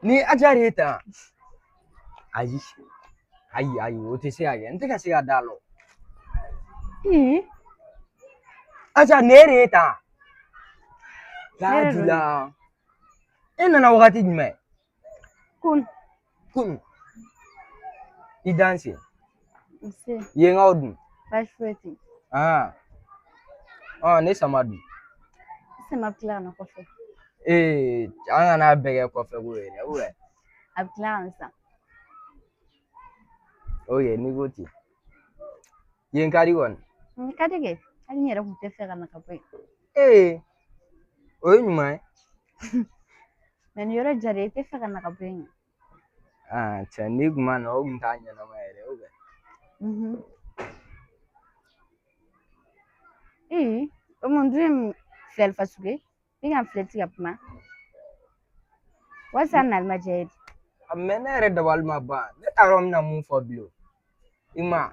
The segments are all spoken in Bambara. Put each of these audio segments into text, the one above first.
Ni ajari ta. Ayi, o te se age. Nte ka se ga dalo. Aja nere ta. La dula. Nana wakati jumɛn? Kun. I danse. Ye ngaw dun. Ne sama dun. Sama kila na kɔfɛ. An kana bɛɛ kɛ kɔfɛ ko ye dɛ, ouais. A bɛ tila ka san. Ok, ni ko ten. Yen ka di kɔni. Ka di kɛ. Hali n yɛrɛ kun tɛ fɛ ka na ka bɔ yen. O ye ɲuman ye. Mais ni yɔrɔ jara i tɛ fɛ ka na ka bɔ yen. Cɛ ni kun ma na o kun t'a ɲɛnama yɛrɛ, o bɛ. O mun dun filɛli fasugu ye? I ka filɛ ti ka kuma. Walasa nali ma diya ye. Mais ne yɛrɛ dabali ma ban. Ne t'a dɔn n bɛna mun fɔ bilen. I ma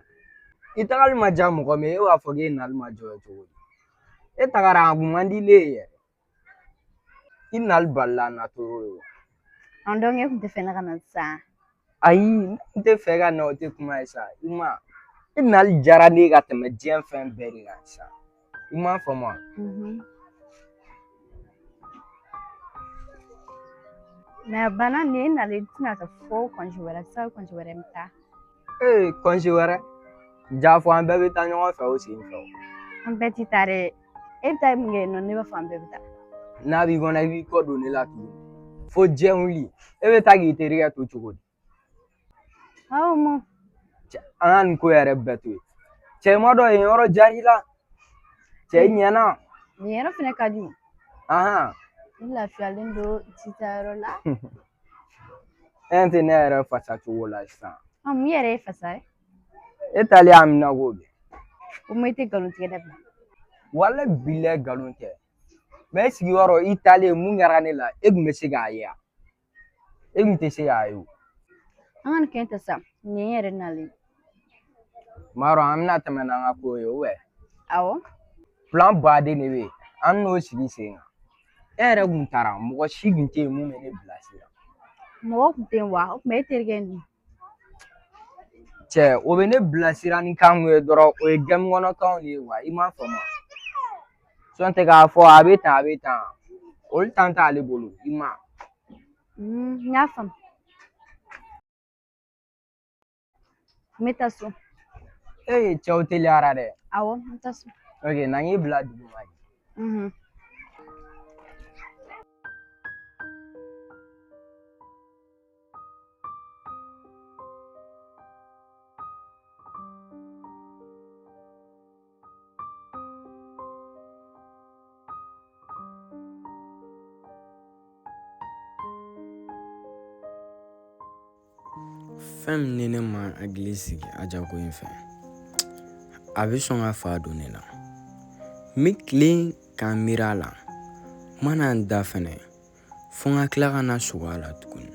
ye. I tagali ma diya mɔgɔ min ye, e b'a fɔ k'e nali ma diya o ye cogo di? E tagara a kun man di ne ye yɛrɛ. I nali balila na toro ye. Donc e kun tɛ fɛ ne ka na sisan. Ayi, n tɛ fɛ ka na o tɛ kuma ye sa. I ma ye. I nali diyara ne ka tɛmɛ diɲɛ fɛn bɛɛ de kan sisan. I m'a faamu wa? Mais a banna ni e nalen i tɛna taa fo congé wɛrɛ sa congé wɛrɛ bɛ taa. Congé wɛrɛ? Ja fɔ an bɛɛ bɛ taa ɲɔgɔn fɛ o sen fɛ o. An bɛɛ ti taa dɛ. E bɛ taa mun kɛ yen nɔ ne b'a fɔ an bɛɛ bɛ taa. N'a b'i kɔnɔ i b'i kɔ don ne la tuguni. Fo diɲɛ wuli. E bɛ taa k'i terikɛ to cogo di? Awɔ mun. An ka nin ko yɛrɛ bɛɛ to yen. Cɛ ma dɔn yen yɔrɔ diyar'i la. Cɛ i ɲɛna. Nin yɔrɔ fɛnɛ ka di o. I lafiyalen don i ti taa yɔrɔ la. Tɛ ne yɛrɛ fasa cogo la sisan. Mun yɛrɛ ye fasa ye? E talen Amina ko bɛ. O ma i tɛ nkalon tigɛ dabila. Walahi bilahi nkalon tɛ. Mais e sigiyɔrɔ i talen mun kɛra ne la e kun bɛ se k'a ye wa? E kun tɛ se k'a ye o. An ka nin kɛ ta sa. Nin ye n yɛrɛ nalen. M'a dɔn an bɛna tɛmɛ n'an ka ko ye o bɛ. Awɔ. Plan baden de bɛ yen. An n'o sigi sen kan. E yɛrɛ kun taara mɔgɔ si kun tɛ yen mun bɛ ne bilasira. Mɔgɔ kun tɛ yen wa? O tuma e terikɛ nin. Cɛ o bɛ ne bilasira ni kan mun ye dɔrɔn o ye gɛmu kɔnɔ kanw de ye wa i m'a faamu wa? Sɔn tɛ k'a fɔ a bɛ tan olu tan t'ale bolo i ma. N y'a faamu. N bɛ taa so. Cɛw teliyara dɛ. Awɔ n bɛ taa so. Ok na n y'i bila duguma de. Fɛn min ni ne ma hakili sigi Ajako in fɛ a bɛ sɔn ka fa don ne la. N bɛ tilen k'an miiri a la. N mana n da fɛnɛ fo n ka tila ka na sugo a la tuguni.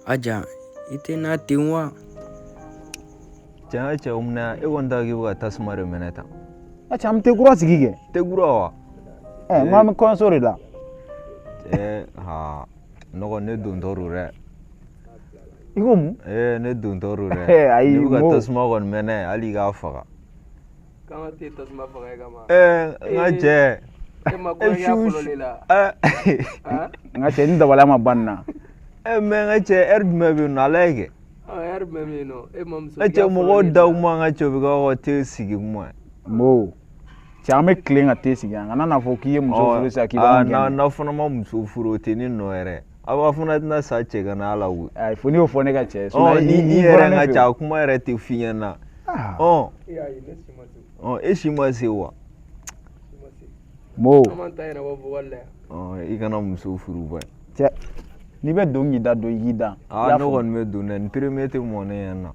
Aja i tɛ na ten wa? Tiɲɛ cɛ munna e kɔni t'a k'i bɛ ka tasuma de minɛ tan. Acha an bɛ tekura sigi kɛ. Tekura wa? N ko an bɛ kɔɲɔso de la. Ne kɔni ne dontɔ don dɛ. I ko mun? Ne dontɔ don dɛ. Ayi ne bɛ ka tasuma kɔni minɛ hali i k'a faga. K'an ka tɛ tasuma faga e kama. N ka cɛ. E ma kɔɲɔkɛ fɔlɔ de la. N ka cɛ ni dabaliya ma ban nin na. Mais n ka cɛ heure jumɛn bɛ yen nɔ ala ye kɛ. Heure jumɛn bɛ yen nɔ e ma muso. N ka cɛ mɔgɔw da kuma n ka cɛ u bɛ k'aw ka te sigi kuma. Mo cɛ an bɛ tilen ka te sigi yan kana n'a fɔ k'i ye muso furu sisan k'i b'a gɛn. N'aw fana ma muso furu o tɛ ne nɔ yɛrɛ. Aw fana tɛna sa cɛ ka na ala wo. Ayi fo n'i y'o fɔ ne ka cɛ. Ni yɛrɛ n ka cɛ a kuma yɛrɛ tɛ f'i ɲɛna. E si ma se wa? Mo i kana muso furu ba. Cɛ n'i bɛ don k'i da don i k'i da. Ne kɔni bɛ don dɛ nin premier tɛ mɔn ne ɲɛna.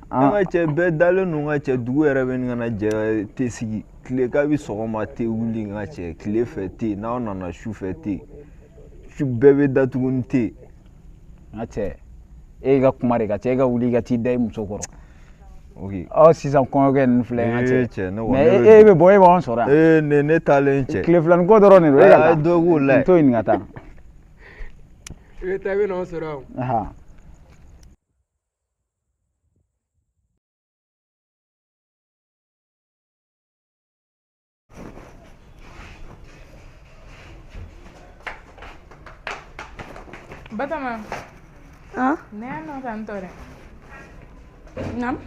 N ka cɛ bɛɛ dalen don n ka cɛ dugu yɛrɛ bɛ nin kana jɛ te sigi tile k'a bɛ sɔgɔma te wuli n ka cɛ tile fɛ te n'aw nana su fɛ te su bɛɛ bɛ datugu ni te. N ka cɛ e ka kuma de ka cɛ e ka wuli i ka t'i da i muso kɔrɔ. Ok. Sisan kɔɲɔkɛ ninnu filɛ n ka cɛ. Mais e bɛ bɔ e b'anw sɔrɔ yan. Ne taalen cɛ. Tile filanin ko dɔrɔn de don e ka taa. Dɔ k'o la. N to yen nin ka taa. E ta bɛ n'o sɔrɔ. Aha. Batama. Ah? Ne no tantore. Nam?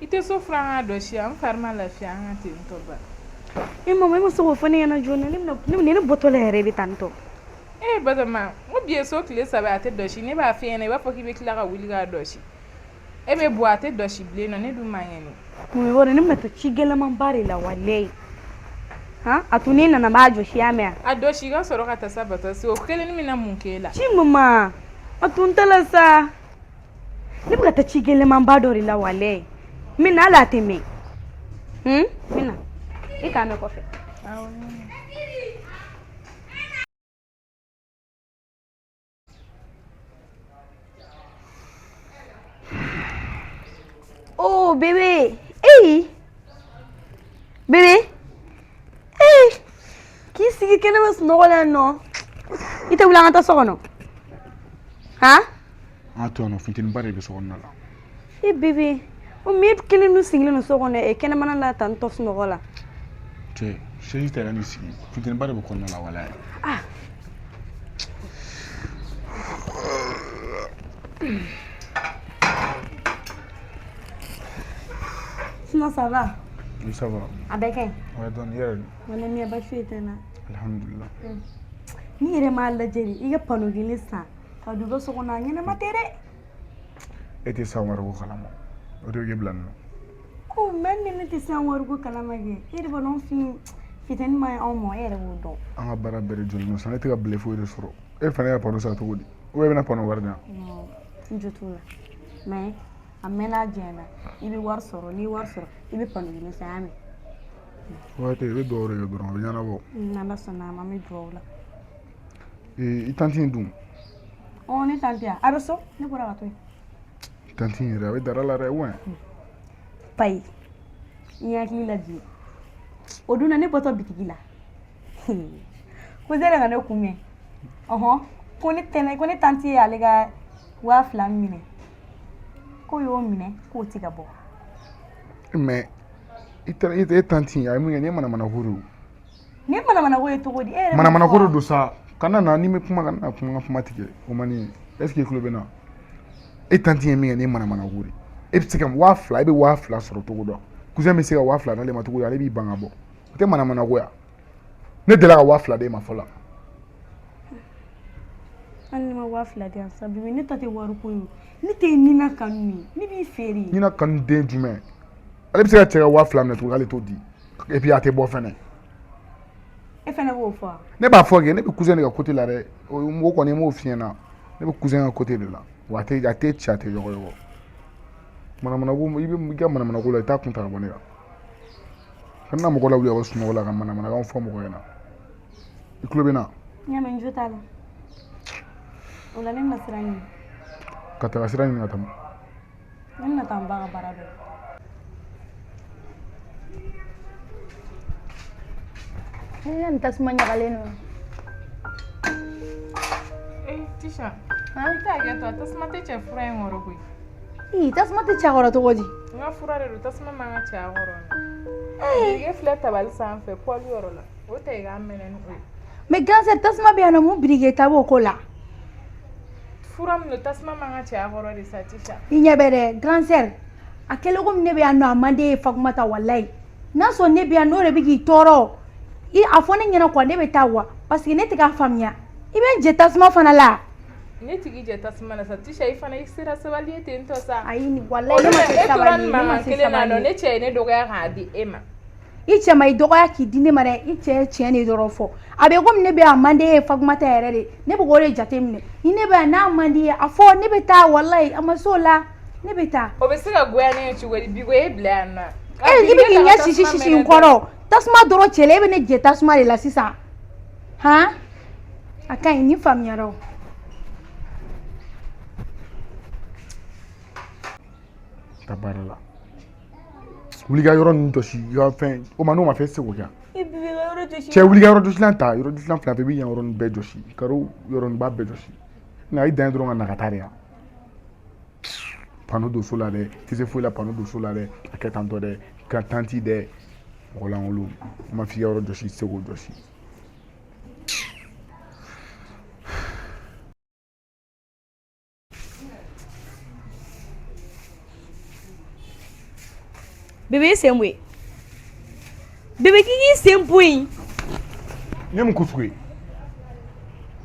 Ite so franga do shi am farma lafiya an tin to ba. Mama mo so fo ne yana jona ne botole here bi tanto. Batama, mo bie so kle sabe ate do shi ne ba fe ne ba foki be kla ga wuli ga do shi. Be bo ate do shi ble no ne du manyani. Mo wona ne mata chigela man bari la wallahi. Ha? Atunina na majo shi ame. Ado shi ga soro ka ta sabata so kele ni mina munkela. Chi mama. Atuntala sa. Ne mata chigela man badori la wallahi. Mina ala teme. Mina. Ikame kofe. Oh, bébé. Hey. Bébé. Hey. Qui c'est qui ne me snore là non? Il te voulait en ta sono. Hein? Ah, toi, non, finit une barre de son là. Eh, bébé. O me qui ne nous signe no sono e qui ne mana la tanto snore là. Tu sais, j'étais là ici. Finit une barre de son là, voilà. Ah. Sinon ça va? Oui, ça va. Avec qui? Ouais, donc hier. On est mis à bâcher tena. Alhamdulillah. Ni ere ma la jeri iga pano gilisa. Ka dugo so kona ngene matere. Ete sa waru kalama. Odo ge blan. Oh, men ne te sa waru kalama ge. Ere ba non fitani ma on mo ere wudo. Anga bara bere jol no sanete ga ble fo de soro. E fana ya pano sa to wodi. O be na pano warda. No, njutula. Mais amena jena. Ibi war soro ni war soro. Ibi pano gilisa ame. Ouais, te be do re do ron nyana bo. Na la sona mami drola. E itantin dum. On est tantia. Abeso, ne bora watoi. Itantin re, we dara la re wen. Pai. Nyaki la ji. Oduna ne poto bitigila. Ko zere ngane kumye. Ko ne tanti alega wa flam mine. Ko yo mine ko tiga bo. Mais ite tantin ay mu ne mana huru. Ne mana go to godi ere. Mana huru do sa kana na ni me kuma kana kuma tike o mani est ce que club na e tantin mi ne mana huru. E psikam wa fly be wa fly soro to godo. Kuze me sika wa fly na le matugo ya le bi bangabo. Te mana go ya. Ne de la wa fly de ma fola. Ani ma wa fly de sabi ne tate waru ko yo. Ni te nina kanuni. Ni bi feri. Nina kan de jume. Ale bi sika tega wa fly na to ale to di. Et puis ate bo fene. E fene wo fa. Ne ba foge ne bi cousin ga côté la re o mo ko ne mo fien na. Ne bi cousin ga côté de la. Wa te ate chat yogo yogo. Mana go ibe mi ga mana go la ta kunta ga bonega. Kana mo go la wuli o suno la ga mana ga fo mo go yana. Iklobe na. Nyame njutala. Ola ne nasrani. Kata ga sirani na tam. Nna tamba ga barado. Yan tasmanya kaleno. Tisha. Ita ga to tasma te che fura ngoro ku. Tasma te chagora to godi. Nga fura re tasma manga cha ngoro. Ge fleta bal sanfe pol yoro la. O te ga menen ku. Me ganse tasma be ana mo brige tabo kola. Furam no tasma manga cha ngoro de sa tisha. Inyabere grandsel. Akele ko ne be ano amande fagmata wallahi. Na so ne be ano re bigi toro. I afone nyana kwa ne be tawa parce que ne te ka famia. Ibe je tasma fana la. Ne tigi je tasma na sa tisha ifana isira sabali te nto sa. Ayini wallahi ne ma se sabali ne ma se sabali. No ne che ne doga ga di ema. Iche mai doga ya ki dine mare iche che ne dorofo. Abe gom ne be amande fagmata erere. Ne be gore jatemne. Ne be na amande afo ne be ta wallahi amasola ne be ta. Obesiga gwa ne chugori bigo e blana. Ibe kinya shishi nkoro. Tasma doro chele be ne je tasma la sisa. Ha? Akai ni famiaro. Tabarala. Wuliga yoro nto shi yo fen o ma no ma fe se wo ya. Ibi yoro to shi. Che wuliga yoro to shi lanta yoro to shi lan fla be bi yoro be joshi. Karo yoro ba be joshi. n'a idan dɔrɔn ka nakata ya pano do so la dɛ tɛ se foyi la pano do so la dɛ a kɛ tantɔ dɛ ka tanti dɛ mɔgɔ lankolon ma f'i ka yɔrɔ jɔsi se k'o jɔsi Bébé c'est moi. Bébé qui c'est point. ne mun ko sugu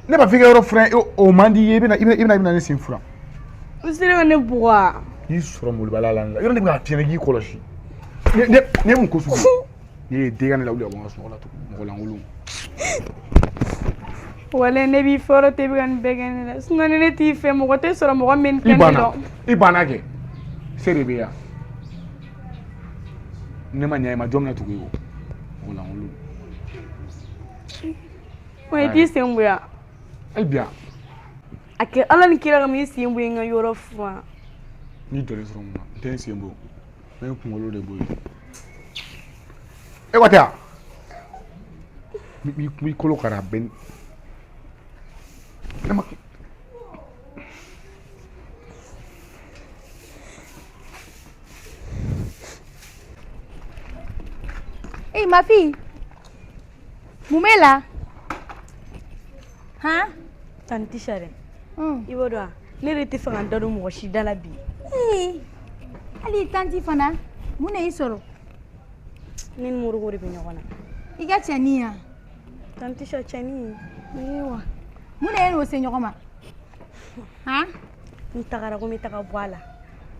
ne b'a f'i ka yɔrɔ furan o man di ye i bɛna ne sen furan U sera ne bois. i sɔrɔ molibala la yɔrɔ ne bɛ ka tiɲɛ k'i kɔlɔsi ne mun ko sugu ne ye den ka ne lawuli ka bɔ n ka sunɔgɔ la tugun mɔgɔ lankolon Wala ne b'i fɔrɔ te bɛ ka nin bɛɛ kɛ ne la sinon ne t'i fɛ mɔgɔ tɛ sɔrɔ mɔgɔ min tɛ ne dɔn i banna kɛ se de bɛ yan ne ma ɲɛ i ma jɔn bɛna tugu i kɔ mɔgɔ lankolon wa i t'i sen bonya hali bi yan a kɛ ala ni kira kama i sen bonya n ka yɔrɔ furan n'i jɔlen sɔrɔ mun na n tɛ n sen bɔ n bɛ n kunkolo de bɔ yen e ko tɛ yan i kolo kara bɛn ne ma Hey, ma fille. Moumela. Hein? Tanti Chare. I b'o dɔn wa ne de tɛ fɛ ka n da don mɔgɔ si da la bi. Hali tanti fana mun de y'i sɔrɔ? Ne ni Moribo de bɛ ɲɔgɔn na. I ka cɛnin yan. Tanti Chare cɛnin. Ayiwa. Mun de ye n'o se ɲɔgɔn ma? Han? N tagara ko n bɛ taga bɔ a la.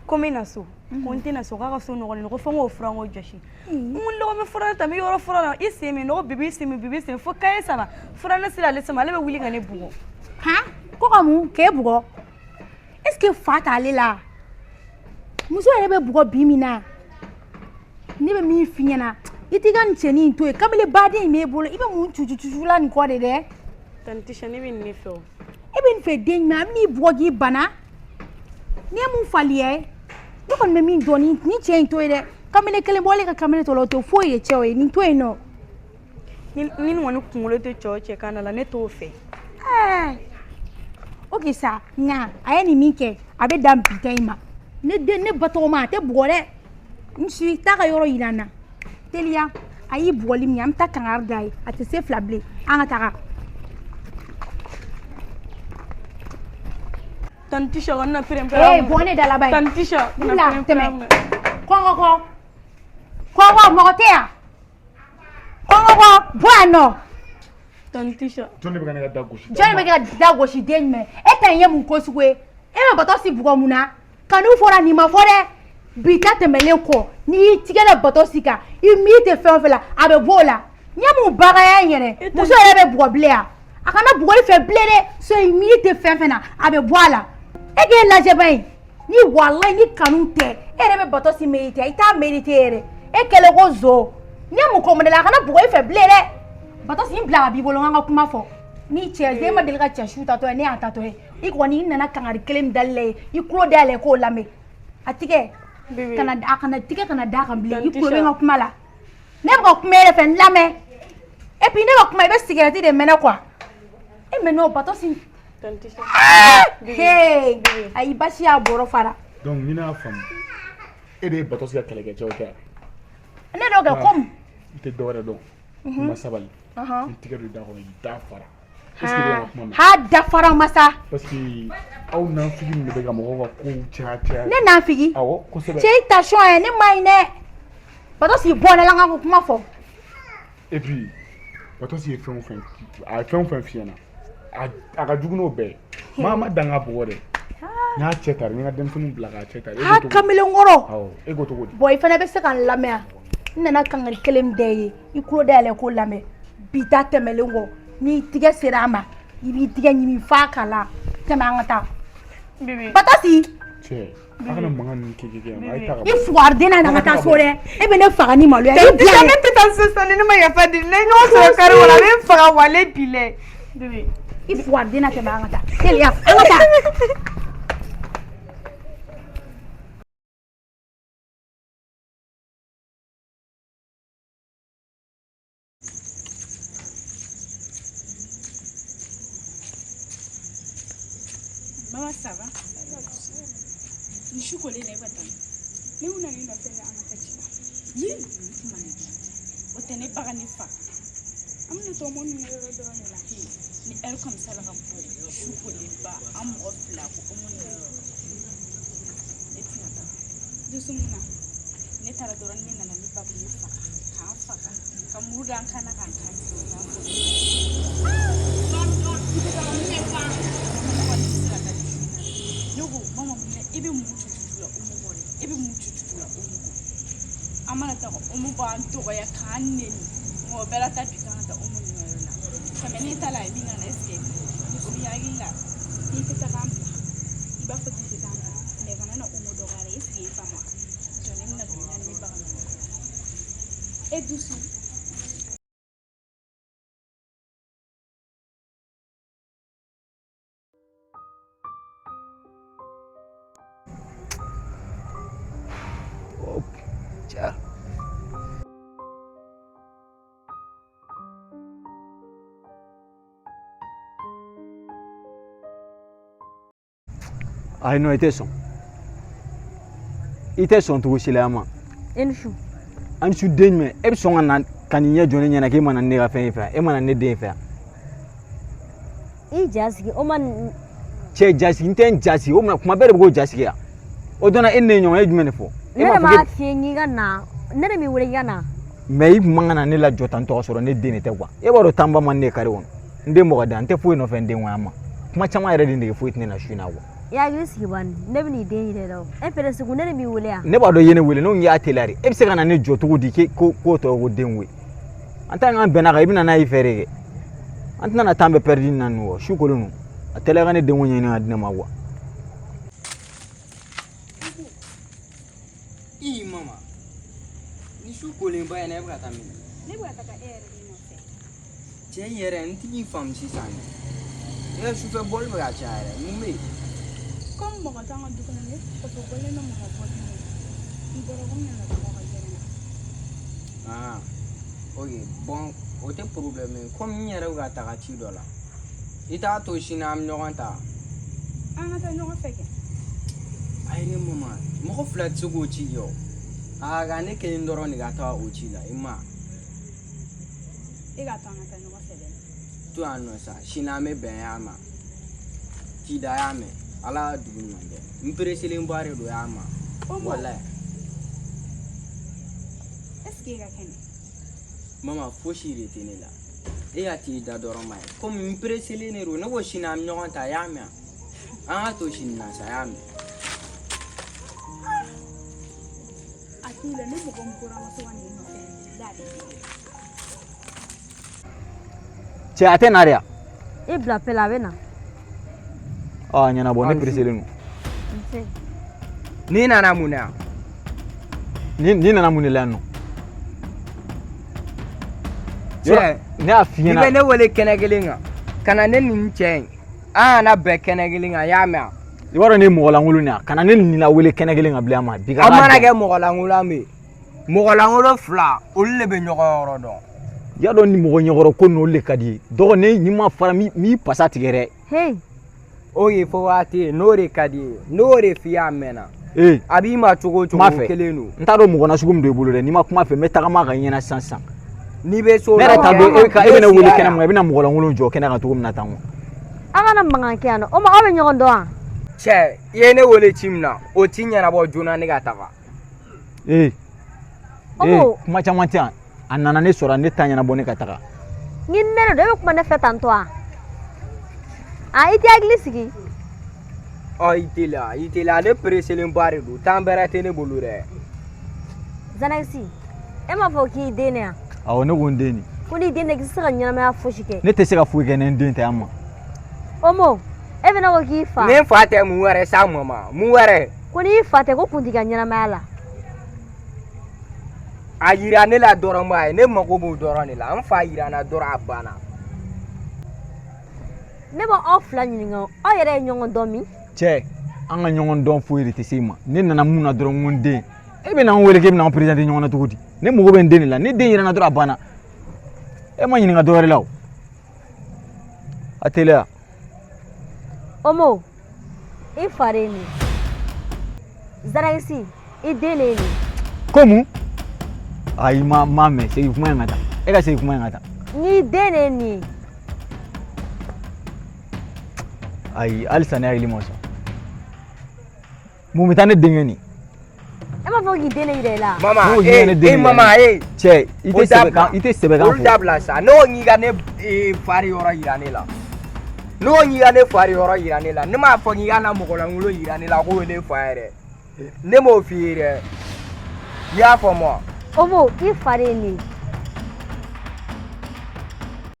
Ko n bɛ na so. Ko n tɛ na so k'a ka so nɔgɔlen don ko fo n k'o furan k'o jɔsi. N wulila ko n bɛ furan ta n bɛ yɔrɔ furan na i sen min nɔgɔ bibi sen fo kaye saba furan ne sera ale sama ale bɛ wuli ka ne bugɔ. Han? Ko ka mun? K'e bugɔ? Est-ce que fa t'ale la? Muso yɛrɛ bɛ bugɔ bi min na. Ne bɛ min f'i ɲɛna i t'i ka nin cɛnin in to yen kabini baden in b'e bolo i bɛ mun cucu la nin kɔ de dɛ. Tanti Chare ne bɛ nin de fɛ o. E bɛ nin fɛ den jumɛn a bɛ n'i bugɔ k'i bana? N'i ye mun fali ye ne kɔni bɛ min dɔn ni cɛ in to yen dɛ kamalen kelen bɔlen ka kamalen tɔ la o tɛ foyi ye cɛ o ye nin to yen nɔ. Ni kɔni kunkolo tɛ cɛ o cɛ kan la ne t'o fɛ. Ok sa nka a ye nin min kɛ a bɛ dan bitɔn in ma ne batɔgɔma a tɛ bugɔ dɛ n si taa ka yɔrɔ yira n na teliya a y'i bugɔli min an bɛ taa kangari da ye a tɛ se fila bilen an ka taga. Tanti Chare na pɛrɛn-pɛrɛn. Bɔ ne da laban ye. Tanti Chare na tɛmɛ kɔngɔ mɔgɔ tɛ yan kɔngɔ bɔ yan nɔ. Tanti Chare. jɔn de bɛ ka ne ka da gosi jɔn de bɛ ka da gosi den jumɛn e ta in ye mun ko sugu ye e bɛ batɔ si bugɔ mun na kanu fɔra nin ma fɔ dɛ bi ta tɛmɛlen kɔ n'i y'i tigɛ da batɔ si kan i mi tɛ fɛn o fɛn la a bɛ bɔ o la n ye mun bagaya in yɛrɛ muso yɛrɛ bɛ bugɔ bilen yan a kana bugɔli fɛ bilen dɛ so i mi tɛ fɛn fɛn na a bɛ bɔ a la e k'e lajɛ ba in ni walayi ni kanu tɛ e yɛrɛ bɛ batɔ si mérité i t'a mérité yɛrɛ e kɛlen ko zo n ye mun kɔmɔdé la a kana bugɔ i fɛ bilen dɛ batɔ si n bila ka b'i bolo n ka kuma fɔ ni cɛ den ma deli ka cɛ su tatɔ ye ne y'a tatɔ ye i kɔni i nana kangari kelen min dalila ye i tulo dayɛlɛ k'o lamɛn a tigɛ a kana tigɛ kana da kan bilen i tulo bɛ n ka kuma la ne bɛ ka kuma e yɛrɛ fɛ n lamɛn et puis ne ka kuma i bɛ sigɛrɛti de mɛnɛ quoi e mɛ n'o batɔ si ayi basi y'a bɔrɔ fara. donc ni ne y'a faamu e de ye batɔ si ka kɛlɛkɛcɛw kɛ yan. ne dɔw kɛ comme. n tɛ dɔwɛrɛ dɔn n ma sabali n tigɛ don da kɔnɔ i da fara est ce que i bɛ ka kuma mɛn. ha dafara masa. parce que aw nanfigi min de bɛ ka mɔgɔw ka kow caya. ne nanfigi. awɔ kosɛbɛ. cɛ i tension ye ne ma ɲi dɛ batɔ si bɔ ne la n ka kuma fɔ. et puis batɔ si ye fɛn o fɛn a ye fɛn o fɛn f'i ɲɛna a ka jugu n'o bɛɛ ye ma dan ka bugɔ dɛ n y'a cɛ tari n ka denmisɛnninw bila k'a cɛ tari. ha kamalen kɔrɔ. awɔ e ko cogo di. bon i fana bɛ se ka n lamɛn yan n nana kangari kelen min d'e ye i tulo dayɛlɛ k'o lamɛn bi ta tɛmɛlen kɔ n'i tigɛ sera a ma i b'i tigɛ ɲimi f'a kala tɛmɛ an ka taa. batɔ si. cɛ a kana mankan ninnu kɛ yan a ye taa ka bɔ. i fugariden na an ka taa so dɛ e bɛ ne faga ni maloya ye. ne tɛ taa sisan ni ne ma yafa di ne ɲɔgɔn sɔrɔ kari kɔnɔ a bɛ n faga wale bi lɛ. i fugariden na tɛmɛ an ka taa teliya an ka taa. Maman, ça va? Ni chocolat n'est pas tant. Mais on a une affaire à ma tête. Oui, on tenait pas à n'y faire. On ne tombe pas ni elle comme ça la rapport. Chocolat bas, un mot plat pour mon et puis de ce moment, n'est pas la dorane ni la ni pas ni fa. Comme Moudan Kana kan Nugu mama mune ibe mutu tutula umumore ibe mutu tutula umumu amana ta umuba ntogo ya kanne mo bela ta bikana ta umu nyona kamene ta la binga na eske ni ya ginga ni ta kamba iba fa ti ta ne kana na umu do gare eske fa ma jone na dunya ni ba e dusu Ay no ite son tugo silama Enshu an su den me e son an kaninya jone nyana ke mana ne ga fe fa e mana ne den fa I jasigi o man che jasi inten jasi o mana kuma bere go jasi ya o dona enne nyon e jumene fo ne ma fi ngi gana ne mi wure gana me yi mangana ne la jotan to so ne den te kwa e baro tamba man ne kare won nde mo ga dan te fo no fe den wa ma kuma chama ere din de fo itne na shina wa ya gisi ban ne bi den ide do e pere su ne mi wule ya ne ba do yene wule no ngi atelari e se kana ne joto go di ke ko to go den we anta ngan bena ga ibina na ifere anta na tambe perdi nanu shukolo no atele ga ne den wonya na adina mawa I mama ni shukolo ba ene ba ta mi ne ba ta ka ere ni no se je yere nti fam si sani e su fe bol ba cha ere mu me comme mo ga tanga du kana ne ko to ko le no mo ga ko ni boro ko na ko ga jere ah okay bon o te problème comme ni yere ga ta ga ci dola ita to shi na am nyogon ta ana ta nyogo feke ay ne mama mo ko flat su go ci yo aga ne ke ndoro ni ga ta o ci la ima e ga tanga ta nyogo feke tu anno sa shi na me ben ya ma ti da ya me ala dugun mande impresele mbare do ya ma wallahi est-ce que ga ken mama fo shire tenela e ya ti da doro mai comme impresele ne ro ne wo shi na am nyogon ta ya me an to shi na sa ya me atile ne mo ko mpora ma so wani no fe da de che atenaria e bla pela bena ah nyana bo ne presele no Ni nana muna. ni na mun le no Che ne afina ibe ne wole kenegelinga kana ne nin chen na be kenegelinga ya me iwaro ne mo la ngulu na kana ne ni la wele kenegele ngabla ma biga amana ge mo la ngula me mo la ngulo fla ulle be nyogoro do ya do ni mo nyogoro ko no le kadi do ne ni ma fara mi passa tigere hey oye fo wati nore kadi nore fiya mena abi ma chogo kelenu nta do mo na sugum do bolo de ni ma kuma fe meta ma ga nyena sansan ni be so ne ta do e ka e na wele kenam ga bina mo la ngulo jo kenaka to na tanwo aga na manga kiano o ma obe nyogondo a che yene wole chimna o tinya na bo juna ni gatava kuma chama tia anana ne sora ne tanya na bone kataka nginne do kuma ne fetanto a iti aglisigi o itila ne presele mbare do tambera tene bolure zanaxi e ma foki dene a awo ne gonde ni kuni dene ki saka nyama ya foshike ne te seka fuike ne ndente amma omo e bena ko ki fa ne fate mu were sa mama mu were kuni fate ko kunti ga nyama la ayira ne la doro mai ne mako bu doro ne la an fa ayira na doro abana ne ba offla nyinga o yere nyongo domi che anga nyongo don fuiri te sima ne nana muna doro ngonde e be na wele ke na president nyongo na tugudi ne mo go ben deni la ne den yira na doro abana e ma nyinga doro law atela omo I fare ni. Zara isi, I dene ni. Como? Ai mame, sei kuma ngata. Ega sei kuma ngata. Ni dene ni. Ai alisa ne agli moso. Mu mitane dengeni. Ema fogi dene ire la. Mama, mama, Che, ite sebe kan. Olu dabla sa. No ngiga ne fari yoro irane la. No ngiga ne fari yoro irane la. Ne ma fo ngiga na mokola ngulo irane la ko le fare. Ne mo fiire. Ya fo mo. Omo, I fare ni.